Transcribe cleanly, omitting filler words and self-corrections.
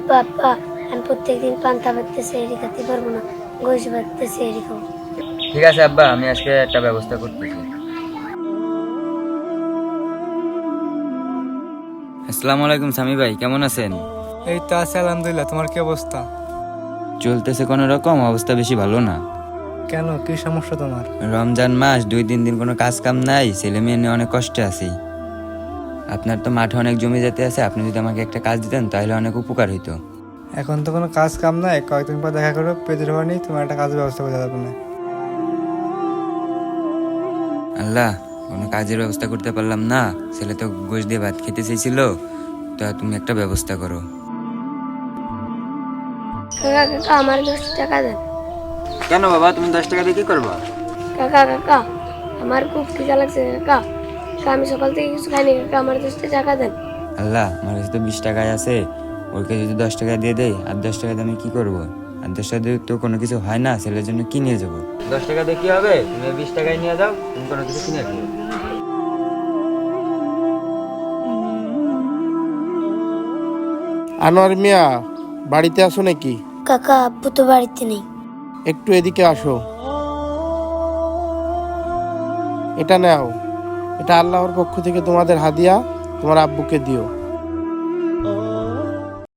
আব্বা আব্বা, আমি প্রত্যেকদিন পান্তা ভাততে সেহরি খেতে পারবো না, গোশ ভাততে সেহরি খাবো। ঠিক আছে আব্বা, আমি আজকে একটা ব্যবস্থা করতেছি। আসসালামু আলাইকুম সামি ভাই, কেমন আছেন? এই তো আছে আলহামদুলিল্লাহ। তোমার কি অবস্থা? চলতেছে কোনো রকম, অবস্থা বেশি ভালো না। কেন, কি সমস্যা তোমার? রমজান মাস, 2-3 দিন কোনো কাজ কাম নাই, ছেলে মেয়ে নিয়ে অনেক কষ্টে আছি। আপনার তো মাঠে অনেক জমি যেতে আছে, আপনি যদি আমাকে একটা কাজ দিতেন তাহলে অনেক উপকার হইতো। এখন তো কোনো কাজ কাম নাই, কয়েকদিন পর দেখা করো, পেজের হওয়া নেই, তোমার একটা কাজের ব্যবস্থা করে যাবে না। আল্লাহ, কোনো কাজের ব্যবস্থা করতে পারলাম না, ছেলে তো গোশ দিয়ে ভাত খেতে চাইছিল, তো তুমি একটা ব্যবস্থা করো। কাকা কাকা, আমার 10 টাকা দেন। কেন বাবা, তুমি 10 টাকা দিয়ে কি করবা? কাকা কাকা, আমার খুব খিদা লাগছে কাকা। কাকা, আমি সকাল থেকে কিছু খাইনি কাকা, আমার 10 টাকা দেন। আল্লাহ, আমার কাছে তো 20 টাকাই আছে, ওকে যদি 10 টাকা দিয়ে দেয়, আর 10 টাকা দিয়ে আমি কি করবো? আর 10 টাকা দিয়ে তো কোনো কিছু হয় না, ছেলের জন্য কি নিয়ে যাবো? 10 টাকা দিয়ে কি হবে? তুমি 20 টাকায় নিয়ে যাও, তুমি কোনো কিছু কিনে খেও। আনোয়ার মিয়া, বাড়িতে আসো নাকি? কাকা, আব্বু তো বাড়িতে নেই। একটু এদিকে আসো। এটা নাও, এটা আল্লাহর পক্ষ থেকে তোমাদের হাদিয়া, তোমার আব্বুকে দিও।